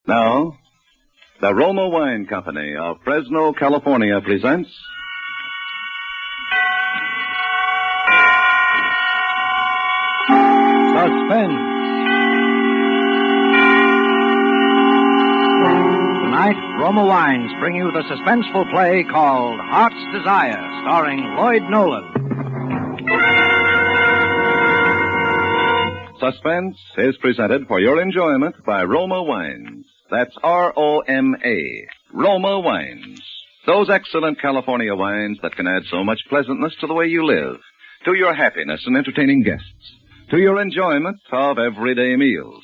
Now, the Roma Wine Company of Fresno, California presents Suspense. Tonight, Roma Wines bring you the suspenseful play called Heart's Desire, starring Lloyd Nolan. Suspense is presented for your enjoyment by Roma Wines. That's R-O-M-A. Roma Wines. Those excellent California wines that can add so much pleasantness to the way you live, to your happiness in entertaining guests, to your enjoyment of everyday meals.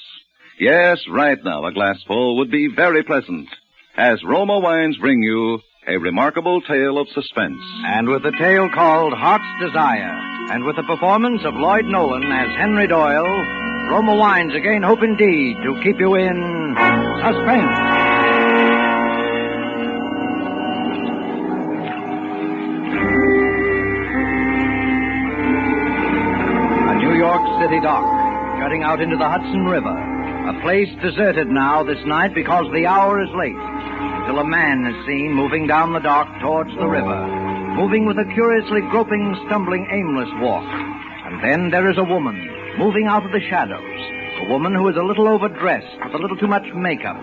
Yes, right now a glassful would be very pleasant, as Roma Wines bring you a remarkable tale of suspense. And with the tale called Heart's Desire, and with the performance of Lloyd Nolan as Henry Doyle, Roma Wines again hope indeed to keep you in suspense. A New York City dock, jutting out into the Hudson River. A place deserted now this night because the hour is late, until a man is seen moving down the dock towards the river, moving with a curiously groping, stumbling, aimless walk. And then there is a woman, moving out of the shadows. A woman who is a little overdressed, with a little too much makeup,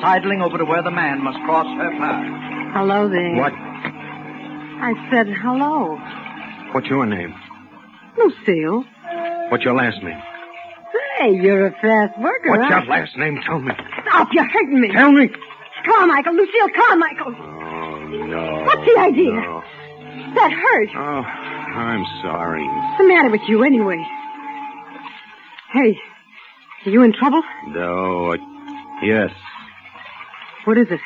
sidling over to where the man must cross her path. Hello there. What? I said hello. What's your name? Lucille. What's your last name? Hey, you're a fast worker, What's huh? your last name? Tell me. Stop, you're hurting me. Tell me. Come on, Michael. Lucille, come on, Michael. Oh, no. What's the idea? No. That hurt. Oh, I'm sorry. What's the matter with you, anyway? Hey, are you in trouble? No, yes. What is it?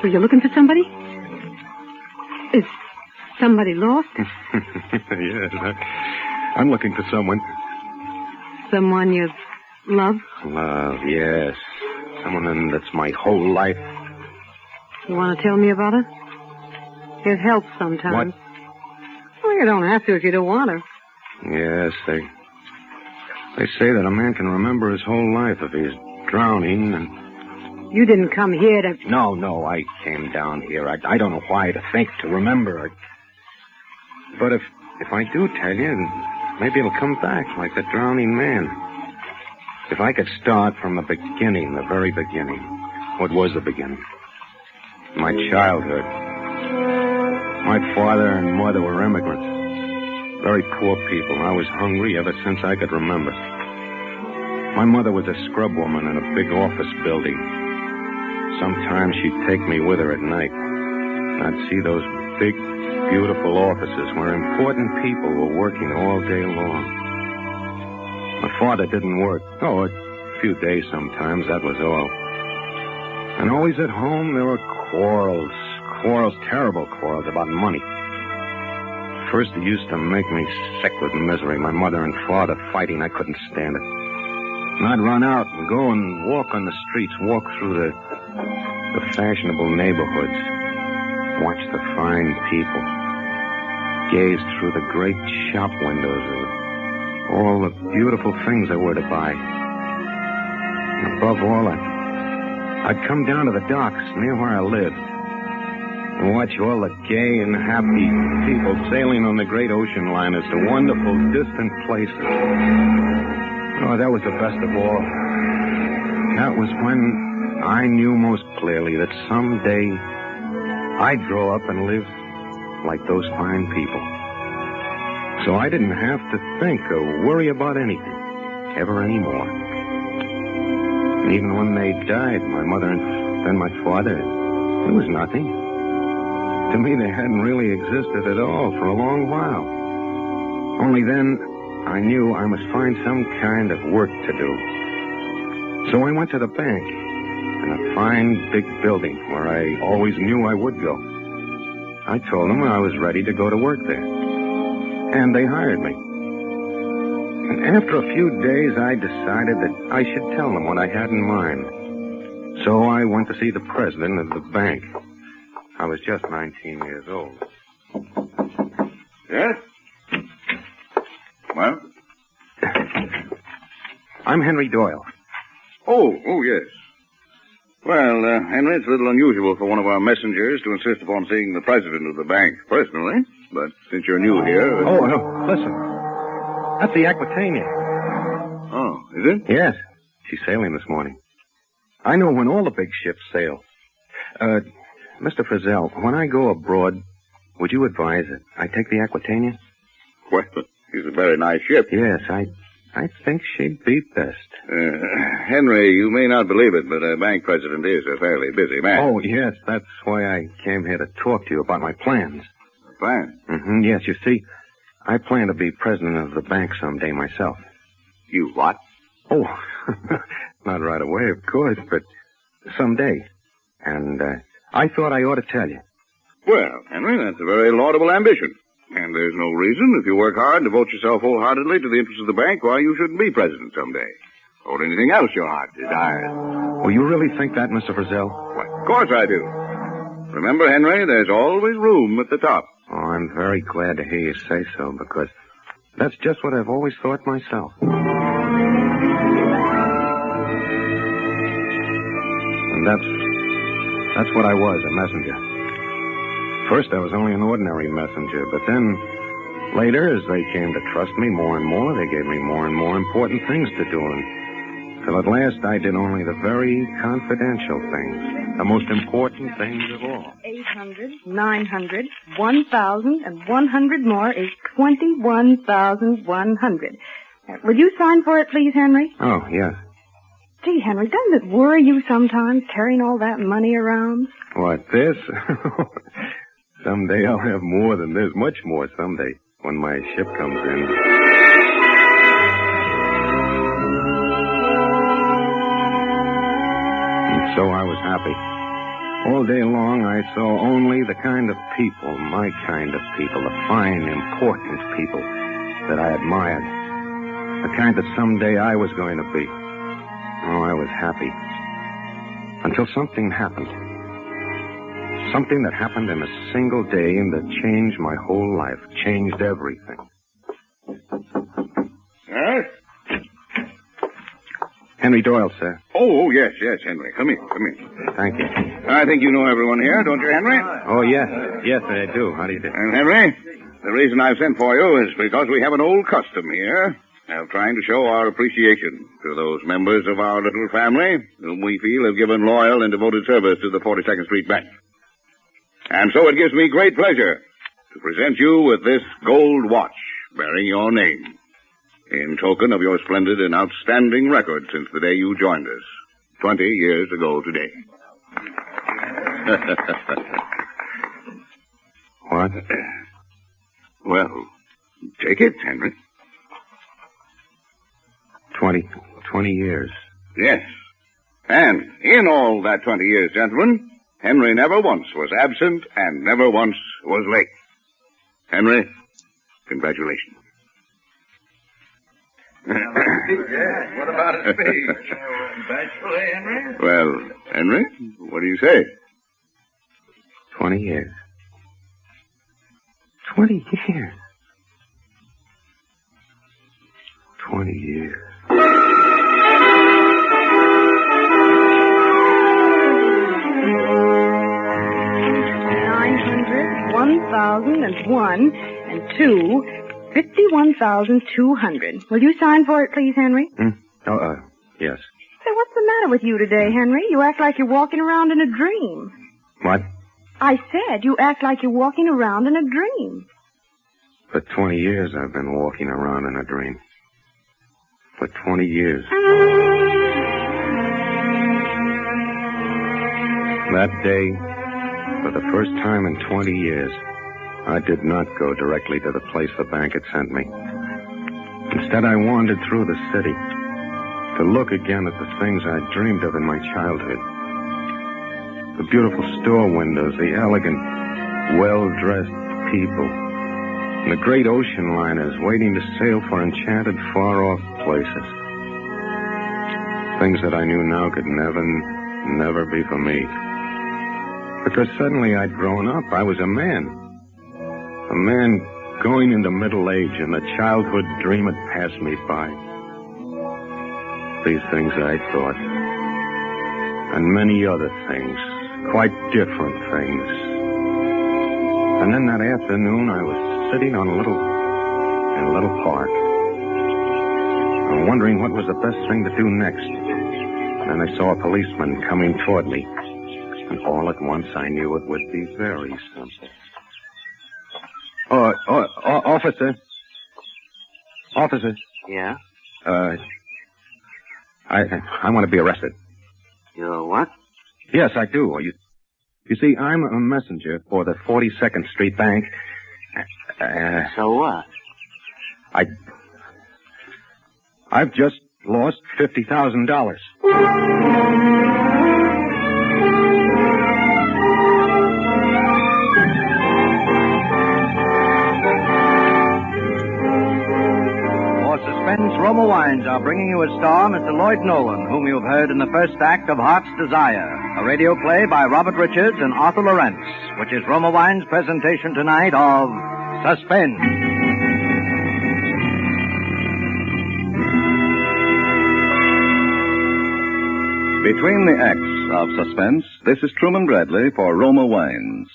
Were you looking for somebody? Is somebody lost? Yes, I'm looking for someone. Someone you love? Love, yes. Someone that's my whole life. You want to tell me about her? It helps sometimes. What? Well, you don't have to if you don't want to. Yes, they say that a man can remember his whole life if he's drowning and... You didn't come here to... No, I came down here. I don't know why to think, to remember. But if I do tell you, maybe it'll come back like the drowning man. If I could start from the beginning, the very beginning. What was the beginning? My childhood. My father and mother were immigrants. Very poor people. I was hungry ever since I could remember. My mother was a scrub woman in a big office building. Sometimes she'd take me with her at night. I'd see those big, beautiful offices where important people were working all day long. My father didn't work. Oh, a few days sometimes, that was all. And always at home there were quarrels, terrible quarrels about money. First, it used to make me sick with misery. My mother and father fighting, I couldn't stand it. And I'd run out and go and walk on the streets, walk through the fashionable neighborhoods, watch the fine people, gaze through the great shop windows of all the beautiful things there were to buy. And above all, I'd come down to the docks near where I lived and watch all the gay and happy people sailing on the great ocean liners to wonderful, distant places. Oh, that was the best of all. That was when I knew most clearly that someday I'd grow up and live like those fine people. So I didn't have to think or worry about anything, ever anymore. And even when they died, my mother and then my father, it was nothing. To me, they hadn't really existed at all for a long while. Only then, I knew I must find some kind of work to do. So I went to the bank in a fine, big building where I always knew I would go. I told them I was ready to go to work there. And they hired me. And after a few days, I decided that I should tell them what I had in mind. So I went to see the president of the bank. I was just 19 years old. Yes? Well? I'm Henry Doyle. Oh, yes. Well, Henry, it's a little unusual for one of our messengers to insist upon seeing the president of the bank personally. But since you're new here... Oh, no, listen. That's the Aquitania. Oh, is it? Yes. She's sailing this morning. I know when all the big ships sail. Mr. Frizzell, when I go abroad, would you advise that I take the Aquitania? Well, it's a very nice ship. Yes, I think she'd be best. Henry, you may not believe it, but a bank president is a fairly busy man. Oh, yes, that's why I came here to talk to you about my plans. Plan? Mm-hmm, yes, you see, I plan to be president of the bank someday myself. You what? Oh, not right away, of course, but someday. And I thought I ought to tell you. Well, Henry, that's a very laudable ambition. And there's no reason, if you work hard and devote yourself wholeheartedly to the interests of the bank, why you shouldn't be president someday. Or anything else your heart desires. Oh, you really think that, Mr. Frizzell? Why, of course I do. Remember, Henry, there's always room at the top. Oh, I'm very glad to hear you say so, because that's just what I've always thought myself. And that's what I was, a messenger. First, I was only an ordinary messenger, but then, later, as they came to trust me more and more, they gave me more and more important things to do, until at last I did only the very confidential things, the most important things of all. 800, 900, 1,000, and 100 more is 21,100. Will you sign for it, please, Henry? Oh, yes. Gee, Henry, doesn't it worry you sometimes, carrying all that money around? What, this? Someday I'll have more than this, much more someday, when my ship comes in. And so I was happy. All day long I saw only the kind of people, my kind of people, the fine, important people that I admired. The kind that someday I was going to be. Oh, I was happy. Until something happened. Something that happened in a single day and that changed my whole life, changed everything. Huh? Henry Doyle, sir. Oh, yes, Henry. Come in. Thank you. I think you know everyone here, don't you, Henry? Oh, yes. Yes, I do. How do you do? And, Henry, the reason I've sent for you is because we have an old custom here of trying to show our appreciation to those members of our little family whom we feel have given loyal and devoted service to the 42nd Street Bank. And so it gives me great pleasure to present you with this gold watch bearing your name in token of your splendid and outstanding record since the day you joined us, 20 years ago today. What? Well, take it, Henry. 20 years. Yes. And in all that 20 years, gentlemen, Henry never once was absent and never once was late. Henry, congratulations. What about a speech? Bashful, eh, Henry? Well, Henry, what do you say? 20 years. 20 years. 20 years. 1,001 and 2, 51,200. Will you sign for it, please, Henry? Yes. Say, what's the matter with you today, Henry? You act like you're walking around in a dream. What? I said you act like you're walking around in a dream. For 20 years I've been walking around in a dream. For 20 years. That day, for the first time in 20 years, I did not go directly to the place the bank had sent me. Instead, I wandered through the city to look again at the things I dreamed of in my childhood. The beautiful store windows, the elegant, well-dressed people, and the great ocean liners waiting to sail for enchanted, far-off places. Things that I knew now could never be for me. Because suddenly I'd grown up. I was a man. A man going into middle age, and the childhood dream had passed me by. These things I thought. and many other things, quite different things. And then that afternoon, I was sitting in a little park, wondering what was the best thing to do next. Then I saw a policeman coming toward me, and all at once I knew it would be very simple. Officer. Officer. Yeah? I want to be arrested. You're what? Yes, I do. You see, I'm a messenger for the 42nd Street Bank. So what? I've just lost $50,000. Roma Wines are bringing you as star Mr. Lloyd Nolan, whom you've heard in the first act of Heart's Desire, a radio play by Robert Richards and Arthur Lawrence, which is Roma Wines' presentation tonight of Suspense. Between the acts of Suspense, this is Truman Bradley for Roma Wines.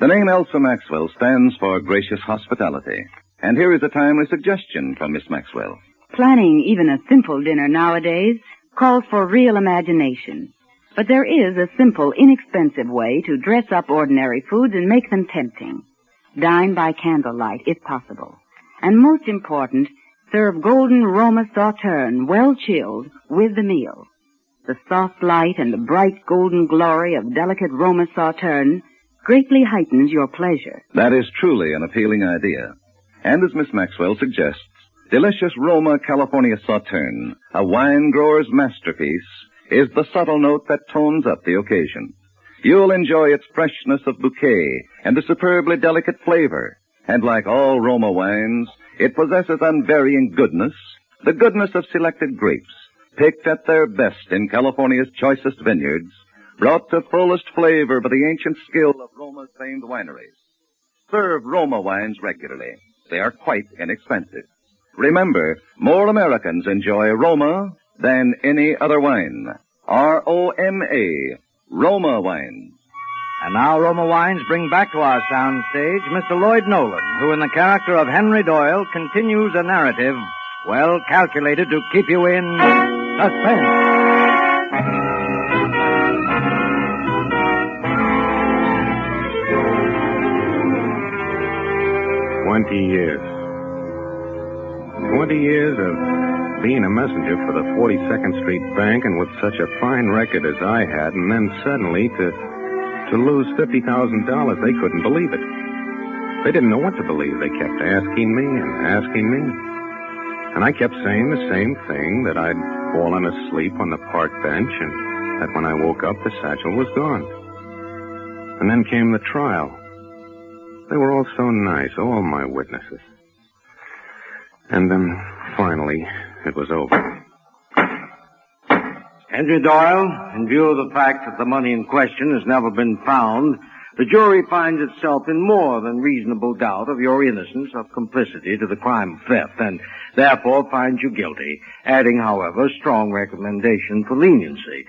The name Elsa Maxwell stands for gracious hospitality. And here is a timely suggestion from Miss Maxwell. Planning even a simple dinner nowadays calls for real imagination. But there is a simple, inexpensive way to dress up ordinary foods and make them tempting. Dine by candlelight, if possible. And most important, serve golden Roma sauterne, well chilled, with the meal. The soft light and the bright golden glory of delicate Roma sauterne greatly heightens your pleasure. That is truly an appealing idea. And as Miss Maxwell suggests, delicious Roma California Sauterne, a wine grower's masterpiece, is the subtle note that tones up the occasion. You'll enjoy its freshness of bouquet and the superbly delicate flavor. And like all Roma wines, it possesses unvarying goodness, the goodness of selected grapes, picked at their best in California's choicest vineyards, brought to fullest flavor by the ancient skill of Roma's famed wineries. Serve Roma wines regularly. They are quite inexpensive. Remember, more Americans enjoy Roma than any other wine. R-O-M-A, Roma wines. And now Roma Wines bring back to our sound stage Mr. Lloyd Nolan, who in the character of Henry Doyle continues a narrative well calculated to keep you in suspense. 20 years. 20 years of being a messenger for the 42nd Street Bank and with such a fine record as I had, and then suddenly to lose $50,000, they couldn't believe it. They didn't know what to believe. They kept asking me and asking me. And I kept saying the same thing, that I'd fallen asleep on the park bench and that when I woke up, the satchel was gone. And then came the trial. They were all so nice, all my witnesses. And then, finally, it was over. Henry Doyle, in view of the fact that the money in question has never been found, the jury finds itself in more than reasonable doubt of your innocence of complicity to the crime of theft, and therefore finds you guilty, adding, however, strong recommendation for leniency.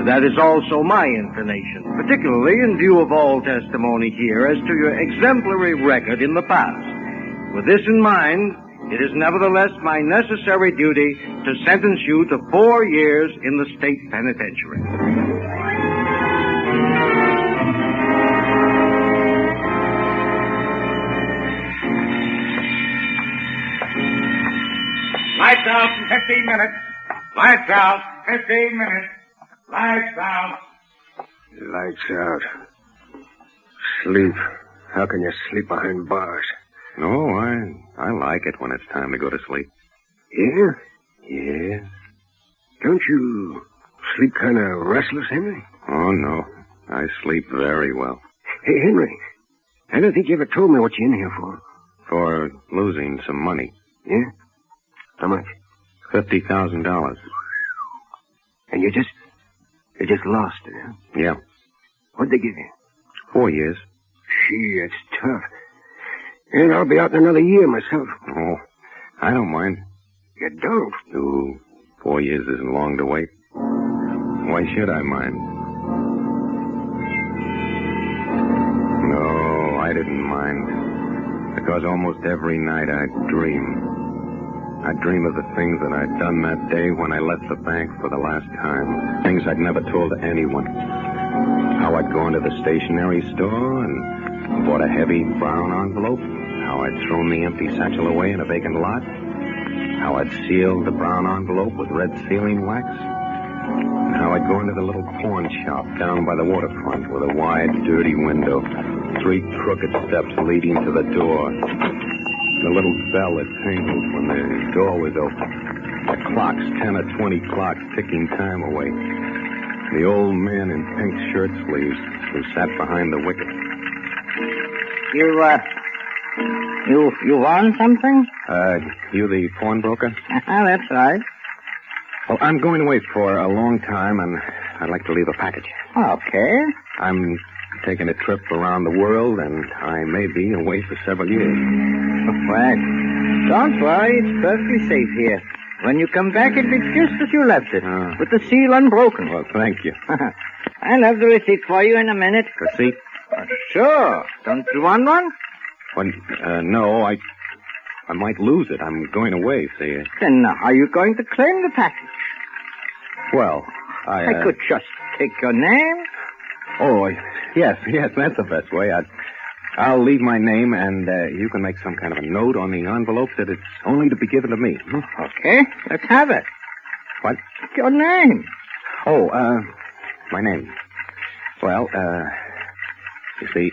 That is also my inclination, particularly in view of all testimony here as to your exemplary record in the past. With this in mind, it is nevertheless my necessary duty to sentence you to 4 years in the state penitentiary. Lights out in 15 minutes. Lights out. 15 minutes. Lights out. Lights out. Sleep. How can you sleep behind bars? No, I like it when it's time to go to sleep. Yeah? Yeah. Don't you sleep kind of restless, Henry? Oh, no. I sleep very well. Hey, Henry, I don't think you ever told me what you're in here for. For losing some money. Yeah? How much? $50,000. And you just lost it, huh? Yeah. What'd they give you? 4 years. Gee, it's tough. And I'll be out in another year myself. Oh, I don't mind. You don't? No, 4 years isn't long to wait. Why should I mind? No, I didn't mind. Because almost every night I'd dream. I'd dream of the things that I'd done that day when I left the bank for the last time. Things I'd never told to anyone. How I'd gone to the stationery store and bought a heavy brown envelope. How I'd thrown the empty satchel away in a vacant lot. How I'd sealed the brown envelope with red sealing wax. And how I'd gone to the little pawn shop down by the waterfront with a wide, dirty window. 3 crooked steps leading to the door. The little bell that tinkled when the door was open. The clocks, 10 or 20 clocks, ticking time away. The old man in pink shirt sleeves who sat behind the wicket. You want something? You the pawnbroker? That's right. Well, I'm going away for a long time, and I'd like to leave a package. Okay. I'm taking a trip around the world, and I may be away for several years. Well, don't worry. It's perfectly safe here. When you come back, it'll be just as you left it, with the seal unbroken. Well, thank you. I'll have the receipt for you in a minute. Receipt? Sure. Don't you want one? Well, no, I might lose it. I'm going away, see. Then how are you going to claim the package? Well, I could just take your name. Oh, yes, that's the best way. I'll leave my name, and you can make some kind of a note on the envelope that it's only to be given to me. Okay, let's have it. What? Your name. Oh, my name. Well, you see,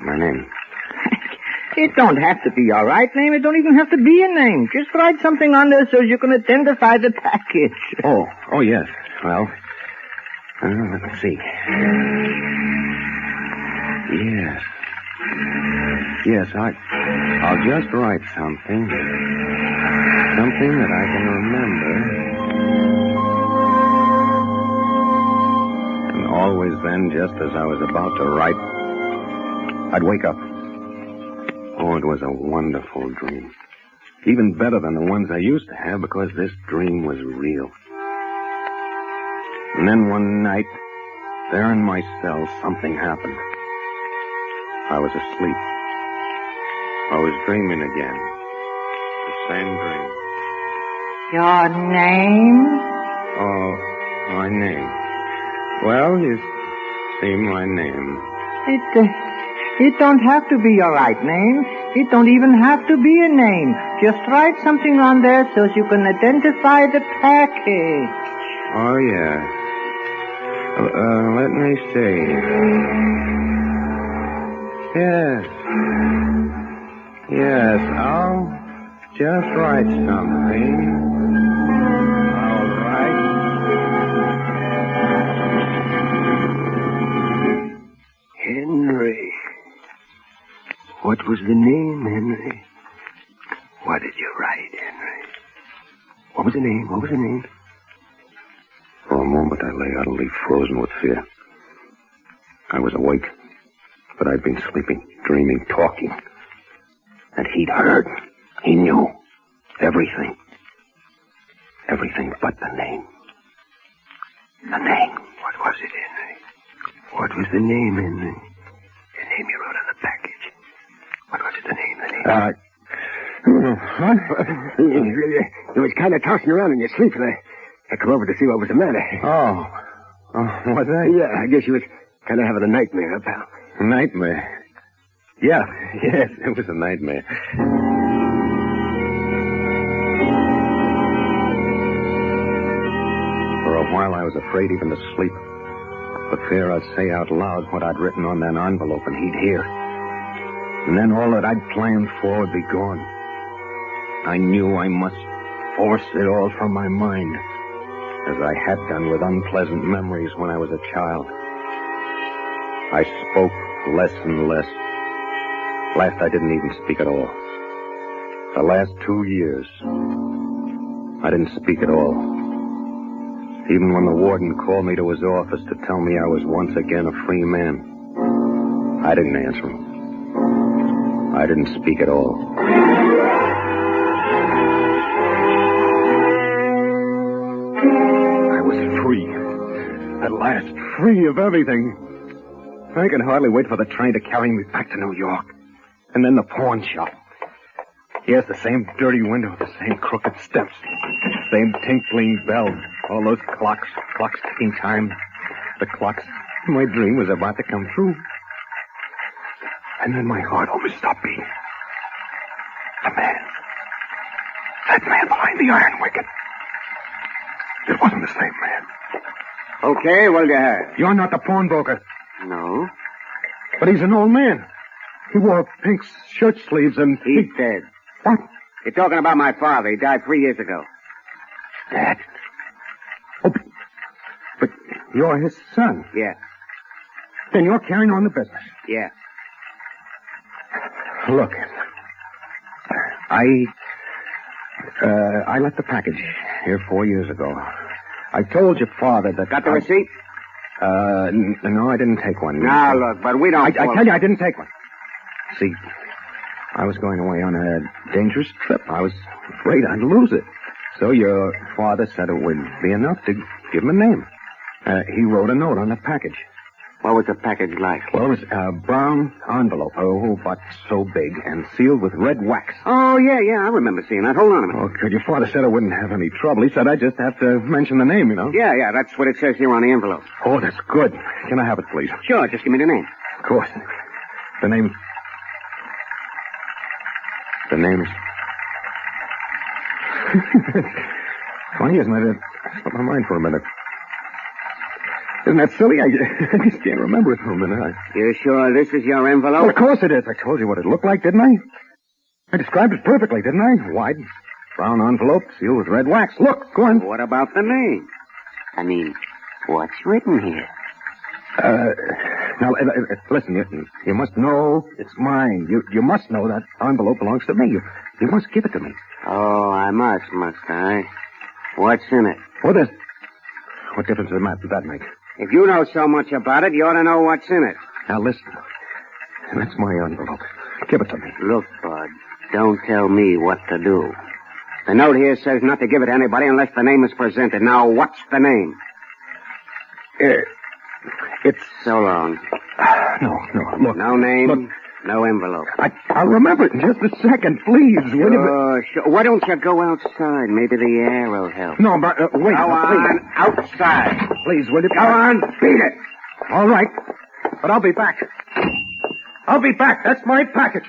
my name. It don't have to be your right name. It don't even have to be a name. Just write something on there so you can identify the package. Oh, yes. Well, let me see. Yes, I'll just write something. Something that I can remember. And always then, just as I was about to write, I'd wake up. Oh, it was a wonderful dream. Even better than the ones I used to have because this dream was real. And then one night, there in my cell, something happened. I was asleep. I was dreaming again. The same dream. Your name? Oh, my name. Well, you see my name. It don't have to be your right name. It don't even have to be a name. Just write something on there so you can identify the package. Oh, yeah. Let me see. Yes, I'll just write something. All right. Henry. What was the name, Henry? What did you write, Henry? What was the name? For a moment, I lay utterly frozen with fear. I was awake, but I'd been sleeping, dreaming, talking. And he'd heard. He knew. Everything. Everything but the name. The name. What was it, Henry? What was the name, Henry? The name you wrote on the package. What was it, the name? What? You was kind of tossing around in your sleep, and I come over to see what was the matter. Oh, what's that? Yeah, I guess you was kind of having a nightmare, huh, pal? Nightmare? Yes, it was a nightmare. For a while, I was afraid even to sleep. For fear I'd say out loud what I'd written on that envelope and he'd hear. And then all that I'd planned for would be gone. I knew I must force it all from my mind, as I had done with unpleasant memories when I was a child. I spoke less and less. Last, I didn't even speak at all. The last 2 years, I didn't speak at all. Even when the warden called me to his office to tell me I was once again a free man, I didn't answer him. I didn't speak at all. I was free. at last, free of everything. I can hardly wait for the train to carry me back to New York. And then the pawn shop. Yes, the same dirty window, the same crooked steps, same tinkling bells, all those clocks ticking time. The clocks my dream was about to come true. And then my heart almost stopped beating. That man behind the iron wicket. It wasn't the same man. Okay, what'll you have? You're not the pawnbroker. No. But he's an old man. He wore pink shirt sleeves and... He's dead. What? You're talking about my father. He died 3 years ago. Dad? Oh, but you're his son. Yeah. Then you're carrying on the business. Yeah. Look, I left the package here 4 years ago. I told your father that... Got the receipt? No, I didn't take one. Now, look, but we don't... I tell you, I didn't take one. See, I was going away on a dangerous trip. I was afraid I'd lose it. So your father said it would be enough to give him a name. He wrote a note on the package. What was the package like? Well, it was a brown envelope, but so big, and sealed with red wax. Oh, yeah, I remember seeing that. Hold on a minute. Oh, good. Your father said I wouldn't have any trouble. He said I just have to mention the name, you know. Yeah, that's what it says here on the envelope. Oh, that's good. Can I have it, please? Sure, just give me the name. Of course. The name... The name's... Funny, isn't it? It slipped my mind for a minute. Isn't that silly? I just can't remember it for a minute. You sure this is your envelope? Well, of course it is. I told you what it looked like, didn't I? I described it perfectly, didn't I? Wide, brown envelope, sealed with red wax. Look, go on. What about the name? I mean, what's written here? Now, listen, you must know it's mine. You must know that envelope belongs to me. You must give it to me. Oh, I must I? What's in it? What difference does that make? If you know so much about it, you ought to know what's in it. Now, listen. That's my envelope. Give it to me. Look, Bud, don't tell me what to do. The note here says not to give it to anybody unless the name is presented. Now, what's the name? It's... So long. No, look. No name, look. No envelope. I'll remember it in just a second, please. Sure. Why don't you go outside? Maybe the air will help. No, but wait. Go on, please. outside. Please, will you? Go on, beat it. All right, but I'll be back. I'll be back. That's my package.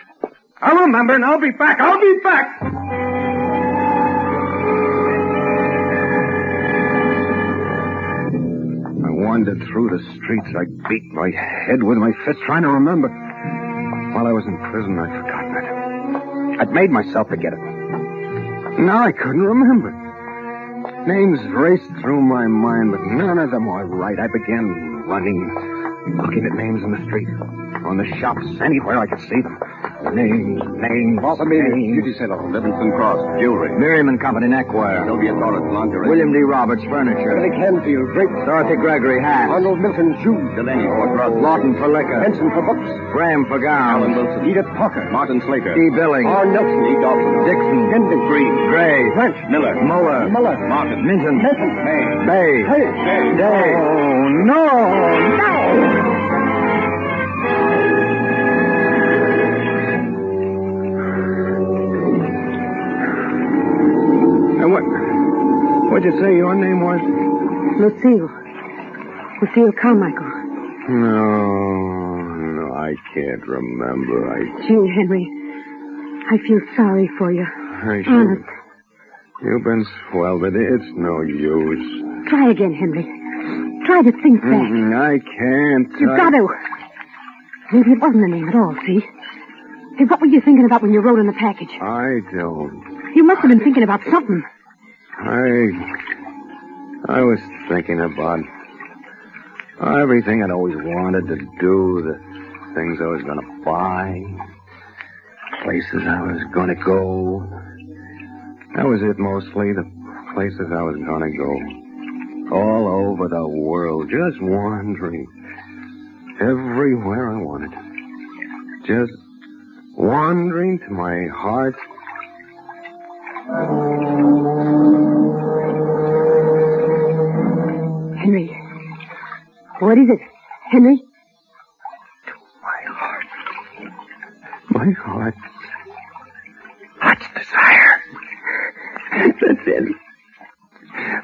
I'll remember, and I'll be back. I'll be back. I wandered through the streets. I beat my head with my fist, trying to remember. While I was in prison, I'd forgotten it. I'd made myself forget it. Now I couldn't remember. Names raced through my mind, but none of them were right. I began running, looking at names in the street, on the shops, anywhere I could see them. Names. Beauty Salon, Livingston Cross, Jewelry. Miriam and Company, Neckwear. Sylvia Torres, Lingerie. William D. Roberts, Furniture. Billy Canfield, Drapes. Dorothy Gregory, Hats. Arnold Milton, Shoes. Delaney for Drugs. Lawton for Liquor. Benson for Books. Graham for Gowns. Alan Wilson. Edith Parker. Martin Slater. E. Billings. R. Nelson. E. Dawson. Dixon. Hendon. Green. Gray. French. Miller. Muller. Martin. Minton. May. Bay. Day. Oh, no. And what'd you say your name was? Lucille Carmichael. No, I can't remember. Gee, Henry, I feel sorry for you. Honest. You've been swell, but it's no use. Try again, Henry. Try to think back. I can't. You've got to. Maybe it wasn't the name at all, see? Hey, what were you thinking about when you wrote in the package? I don't. You must have been thinking about something. I was thinking about everything I'd always wanted to do, the things I was going to buy, places I was going to go. That was it mostly, the places I was going to go. All over the world, just wandering. Everywhere I wanted. Just wandering to my heart. Henry, What is it? Henry? My heart. My heart. Heart's desire. That's it.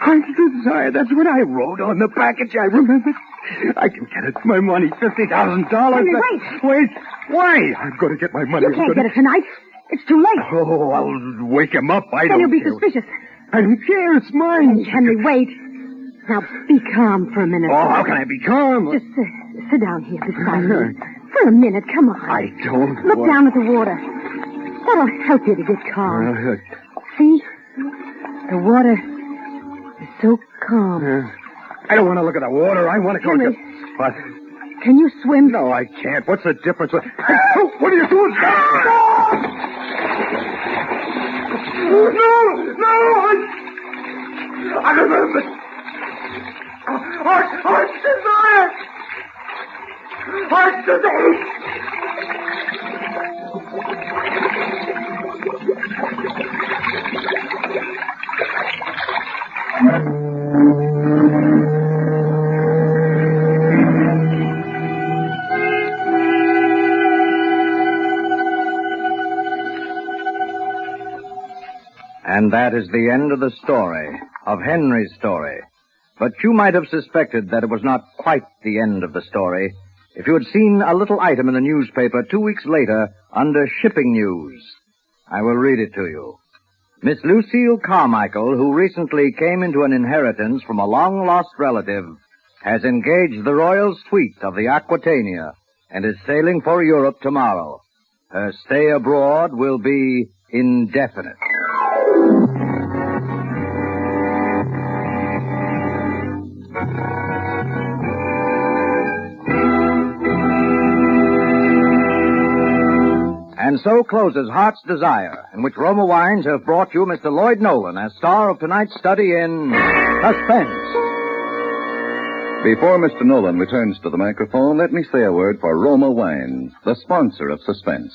Heart's desire. That's what I wrote on the package. I remember. I can get it. My money, $50,000. Henry, wait. Why? I'm going to get my money. You can't get it tonight. It's too late. Oh, I'll wake him up. Then he'll be suspicious. I don't care. It's mine. Henry, wait. Now, be calm for a minute. Oh, how can I be calm? Just sit down here beside me. For a minute, come on. I don't Look want... down at the water. That'll help you to get calm. See? The water is so calm. I don't want to look at the water. I want to go Henry, to... What? Can you swim? No, I can't. What's the difference? What are you doing? I remember. Heart's desire. Heart's desire. And that is the end of the story, of Henry's story. But you might have suspected that it was not quite the end of the story if you had seen a little item in the newspaper 2 weeks later under shipping news. I will read it to you. Miss Lucille Carmichael, who recently came into an inheritance from a long-lost relative, has engaged the royal suite of the Aquitania and is sailing for Europe tomorrow. Her stay abroad will be indefinite. And so closes Heart's Desire, in which Roma Wines have brought you Mr. Lloyd Nolan as star of tonight's study in Suspense. Before Mr. Nolan returns to the microphone, let me say a word for Roma Wines, the sponsor of Suspense.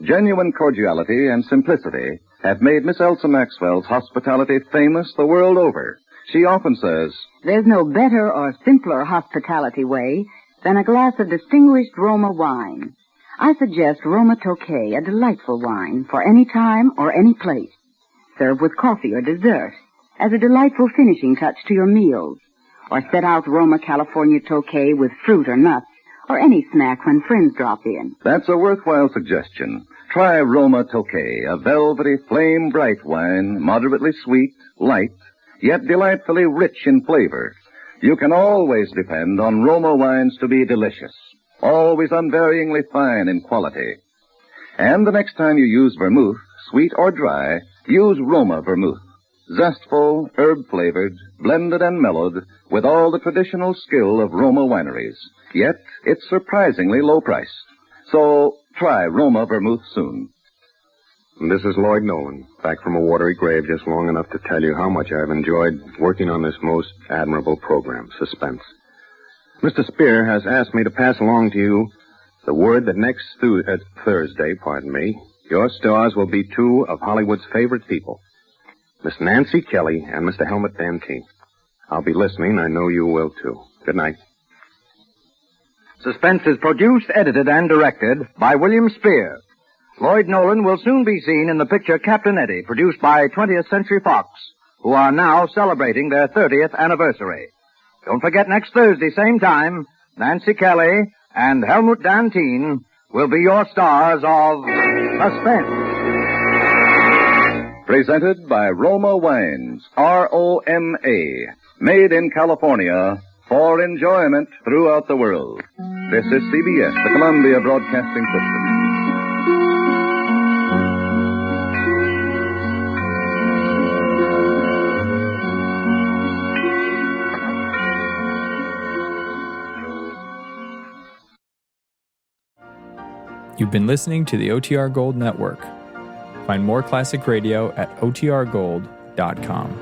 Genuine cordiality and simplicity have made Miss Elsa Maxwell's hospitality famous the world over. She often says, "There's no better or simpler hospitality way than a glass of distinguished Roma wine. I suggest Roma Tokay, a delightful wine for any time or any place. Serve with coffee or dessert as a delightful finishing touch to your meals. Or set out Roma California Tokay with fruit or nuts or any snack when friends drop in." That's a worthwhile suggestion. Try Roma Tokay, a velvety, flame-bright wine, moderately sweet, light, yet delightfully rich in flavor. You can always depend on Roma wines to be delicious, always unvaryingly fine in quality. And the next time you use vermouth, sweet or dry, use Roma vermouth. Zestful, herb-flavored, blended and mellowed, with all the traditional skill of Roma wineries. Yet, it's surprisingly low-priced. So, try Roma vermouth soon. This is Lloyd Nolan, back from a watery grave just long enough to tell you how much I've enjoyed working on this most admirable program, Suspense. Mr. Spear has asked me to pass along to you the word that next Thursday, your stars will be two of Hollywood's favorite people, Miss Nancy Kelly and Mr. Helmut Dantine. I'll be listening. I know you will, too. Good night. Suspense is produced, edited, and directed by William Spear. Lloyd Nolan will soon be seen in the picture Captain Eddie, produced by 20th Century Fox, who are now celebrating their 30th anniversary. Don't forget, next Thursday, same time, Nancy Kelly and Helmut Dantine will be your stars of Suspense. Presented by Roma Wines, R-O-M-A, made in California for enjoyment throughout the world. This is CBS, the Columbia Broadcasting System. You've been listening to the OTR Gold Network. Find more classic radio at otrgold.com.